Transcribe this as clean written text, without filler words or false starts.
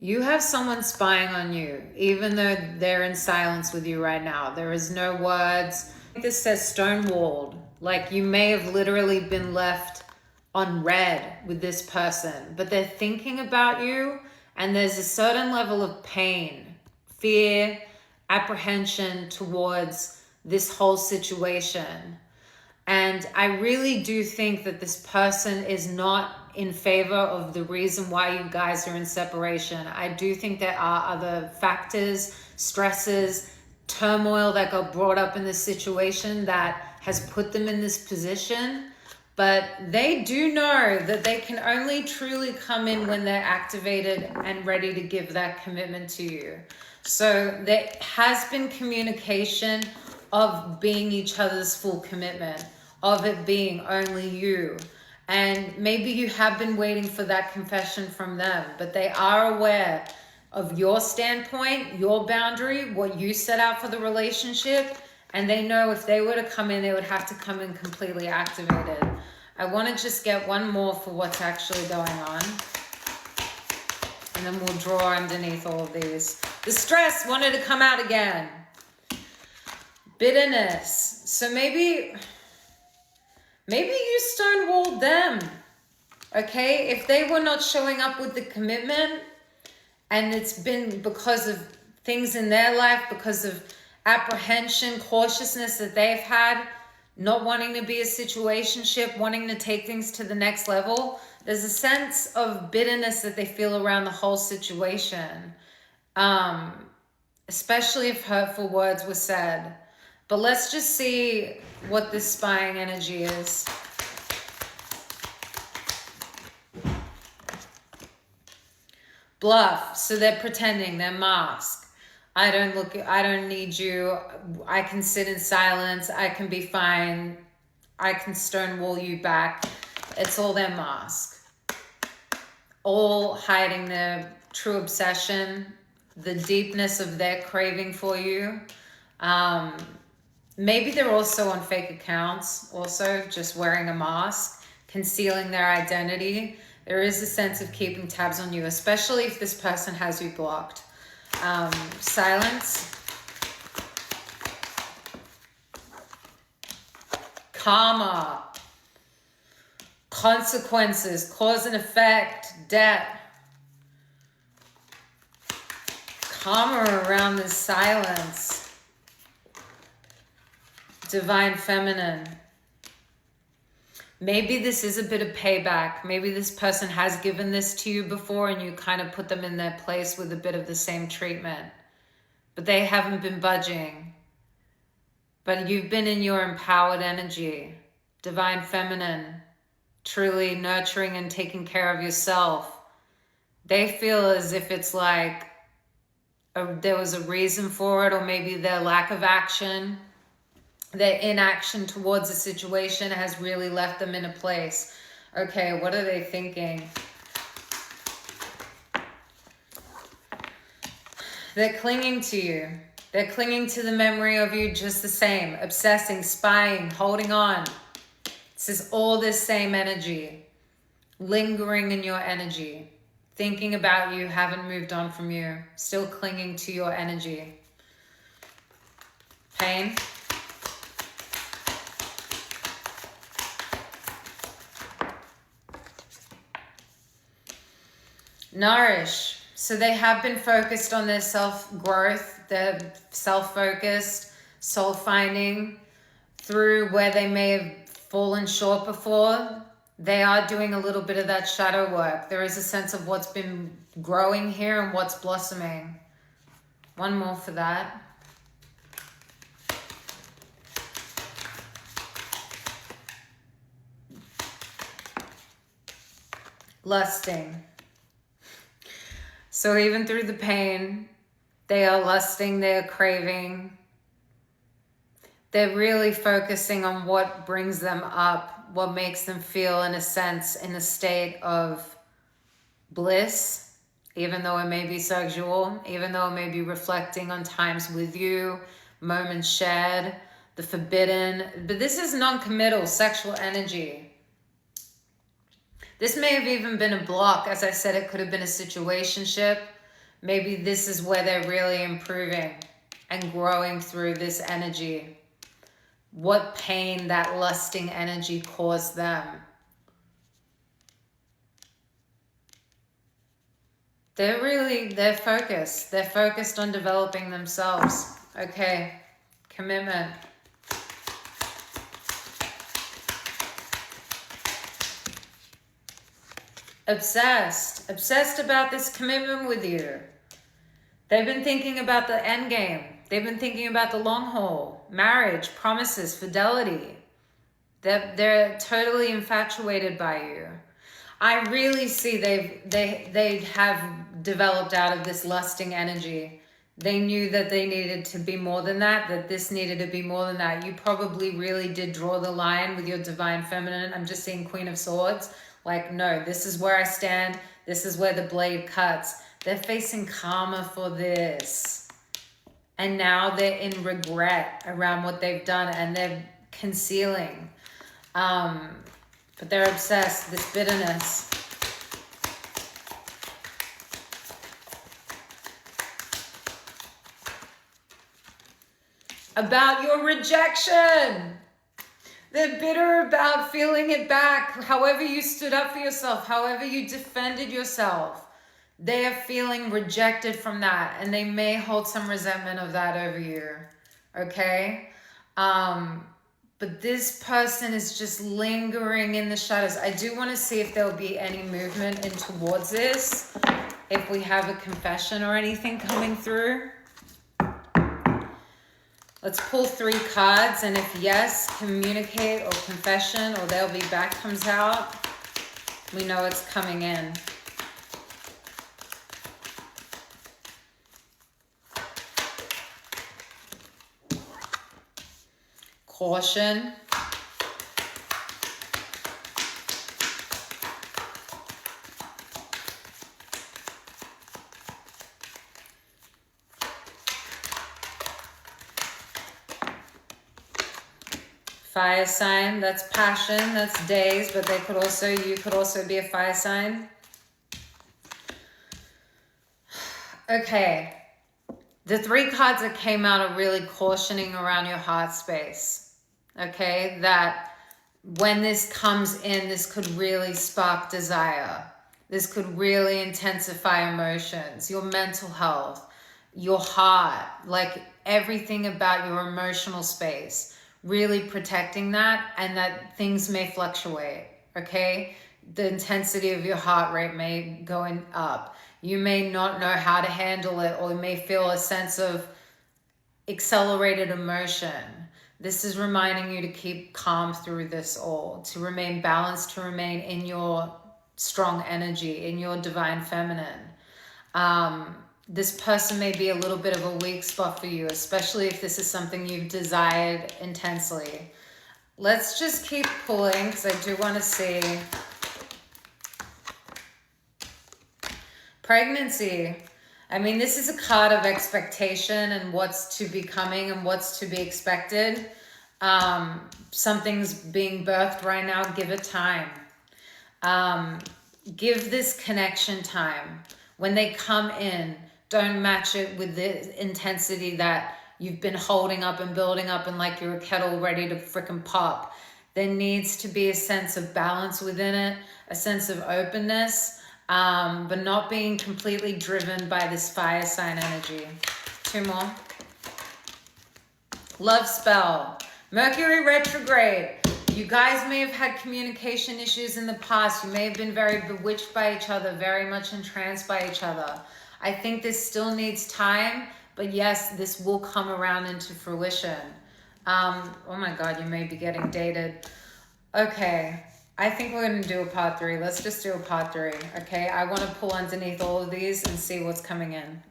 You have someone spying on you, even though they're in silence with you right now. There is no words. This says stonewalled. Like you may have literally been left on red with this person, but they're thinking about you, and there's a certain level of pain, fear, apprehension towards this whole situation. And I really do think that this person is not in favor of the reason why you guys are in separation. I do think there are other factors, stresses, turmoil that got brought up in this situation that has put them in this position. But they do know that they can only truly come in when they're activated and ready to give that commitment to you. So there has been communication of being each other's full commitment, of it being only you. And maybe you have been waiting for that confession from them, but they are aware of your standpoint, your boundary, what you set out for the relationship, and they know if they were to come in, they would have to come in completely activated. I want to just get one more for what's actually going on, and then we'll draw underneath all of these. The stress wanted to come out again. Bitterness. So maybe you stonewalled them, okay? If they were not showing up with the commitment, and it's been because of things in their life, because of apprehension, cautiousness that they've had, not wanting to be a situationship, wanting to take things to the next level, there's a sense of bitterness that they feel around the whole situation, especially if hurtful words were said. But let's just see what this spying energy is. Bluff. So they're pretending, they're masked. I don't need you. I can sit in silence. I can be fine. I can stonewall you back. It's all their mask. All hiding their true obsession, the deepness of their craving for you. Maybe they're also on fake accounts, also just wearing a mask, concealing their identity. There is a sense of keeping tabs on you, especially if this person has you blocked. Silence. Karma. Consequences, cause and effect, debt. Karma around this silence. Divine feminine. Maybe this is a bit of payback. Maybe this person has given this to you before and you kind of put them in their place with a bit of the same treatment. But they haven't been budging. But you've been in your empowered energy. Divine feminine. Truly nurturing and taking care of yourself. They feel as if it's like there was a reason for it, or maybe their lack of action. Their inaction towards a situation has really left them in a place. Okay, what are they thinking? They're clinging to you. They're clinging to the memory of you just the same. Obsessing, spying, holding on. This is all this same energy. Lingering in your energy. Thinking about you, haven't moved on from you. Still clinging to your energy. Pain. Nourish. So they have been focused on their self-growth, their self-focused, soul-finding through where they may have fallen short before. They are doing a little bit of that shadow work. There is a sense of what's been growing here and what's blossoming. One more for that. Lusting. So even through the pain, they are lusting, they're craving. They're really focusing on what brings them up, what makes them feel, in a sense, in a state of bliss, even though it may be sexual, even though it may be reflecting on times with you, moments shared, the forbidden. But this is non-committal sexual energy. This may have even been a block. As I said, it could have been a situationship. Maybe this is where they're really improving and growing through this energy. What pain that lusting energy caused them. They're focused. They're focused on developing themselves. Okay, commitment. Obsessed about this commitment with you. They've been thinking about the end game. They've been thinking about the long haul, marriage, promises, fidelity. They're totally infatuated by you. I really see they have developed out of this lusting energy. They knew that they needed to be more than that this needed to be more than that. You probably really did draw the line with your divine feminine. I'm just seeing Queen of Swords. Like, no, this is where I stand. This is where the blade cuts. They're facing karma for this. And now they're in regret around what they've done and they're concealing. But they're obsessed, this bitterness. About your rejection. They're bitter about feeling it back. However you stood up for yourself, however you defended yourself, they are feeling rejected from that. And they may hold some resentment of that over you. Okay? But this person is just lingering in the shadows. I do want to see if there'll be any movement in towards this. If we have a confession or anything coming through. Let's pull 3 cards. And if yes, communicate or confession or they'll be back comes out. We know it's coming in. Caution. Fire sign, that's passion, that's days, but you could also be a fire sign. Okay. The 3 cards that came out are really cautioning around your heart space. Okay, that when this comes in, this could really spark desire. This could really intensify emotions, your mental health, your heart, like everything about your emotional space, really protecting that, and that things may fluctuate, okay? The intensity of your heart rate may go up. You may not know how to handle it, or you may feel a sense of accelerated emotion. This is reminding you to keep calm through this all, to remain balanced, to remain in your strong energy, in your divine feminine. This person may be a little bit of a weak spot for you, especially if this is something you've desired intensely. Let's just keep pulling because I do want to see. Pregnancy. I mean, this is a card of expectation and what's to be coming and what's to be expected. Something's being birthed right now. Give it time. Give this connection time. When they come in, don't match it with the intensity that you've been holding up and building up and like you're a kettle ready to frickin' pop. There needs to be a sense of balance within it, a sense of openness, but not being completely driven by this fire sign energy. 2 more. Love spell. Mercury retrograde. You guys may have had communication issues in the past. You may have been very bewitched by each other, very much entranced by each other. I think this still needs time, but yes, this will come around into fruition. Oh my God, you may be getting dated. Okay, I think we're going to do a part 3. Let's just do a part 3, okay? I want to pull underneath all of these and see what's coming in.